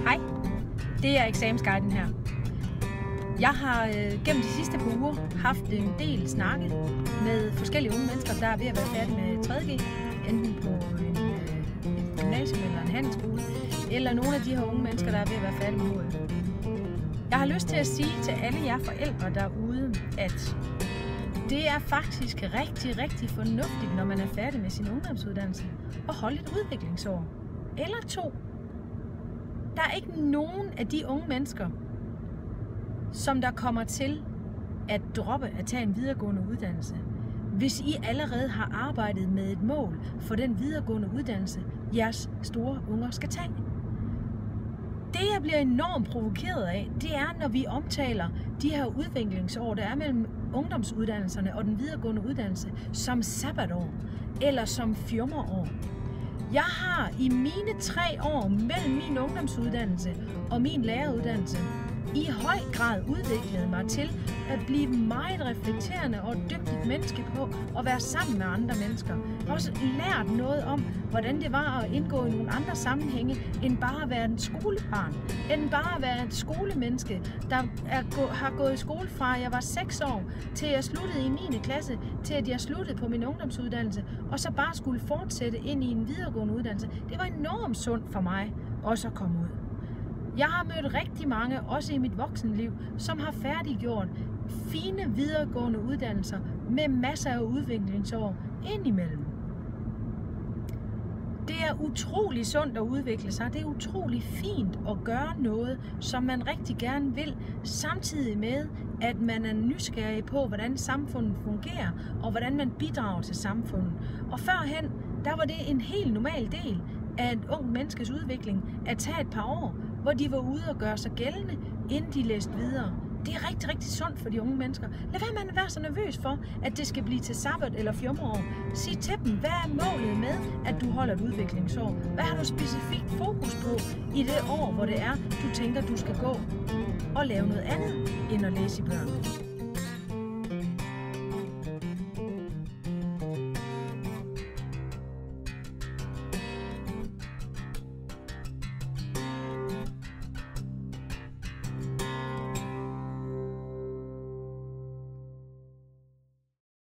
Hej, det er eksamensguiden her. Jeg har gennem de sidste par uger haft en del snakke med forskellige unge mennesker, der er ved at være færdige med 3.G, enten på en gymnasium eller en handelsskole, eller nogle af de her unge mennesker, der er ved at være færdige med HF. Jeg har lyst til at sige til alle jer forældre derude, at det er faktisk rigtig fornuftigt, når man er færdig med sin ungdomsuddannelse, at holde et udviklingsår. Eller 2. Der er ikke nogen af de unge mennesker, som der kommer til at droppe at tage en videregående uddannelse, hvis I allerede har arbejdet med et mål for den videregående uddannelse, jeres store unger skal tage. Det, jeg bliver enormt provokeret af, det er, når vi omtaler de her udviklingsår, der er mellem ungdomsuddannelserne og den videregående uddannelse, som sabbatår eller som fjummerår. Jeg har i mine 3 år mellem min ungdomsuddannelse og min læreruddannelse i høj grad udviklet mig til at blive meget reflekterende og dygtigt menneske på at være sammen med andre mennesker. Jeg har også lært noget om, hvordan det var at indgå i nogle andre sammenhænge, end bare at være en skolebarn, end bare at være et skolemenneske, der har gået i skole fra jeg var 6 år, til jeg sluttede i 9. klasse, til at jeg sluttede på min ungdomsuddannelse, og så bare skulle fortsætte ind i en videregående uddannelse. Det var enormt sundt for mig også at komme ud. Jeg har mødt rigtig mange, også i mit voksenliv, som har færdiggjort fine videregående uddannelser med masser af udviklingsår indimellem. Det er utrolig sundt at udvikle sig. Det er utrolig fint at gøre noget, som man rigtig gerne vil, samtidig med, at man er nysgerrig på, hvordan samfundet fungerer, og hvordan man bidrager til samfundet. Og førhen, der var det en helt normal del af et ung menneskes udvikling at tage et par år, hvor de var ude og gøre sig gældende, inden de læste videre. Det er rigtig sundt for de unge mennesker. Lad være med at være så nervøs for, at det skal blive til sabbat eller fjummerår. Sig til dem, hvad er målet med, at du holder et udviklingsår? Hvad har du specifikt fokus på i det år, hvor det er, du tænker, du skal gå og lave noget andet, end at læse i bøgerne?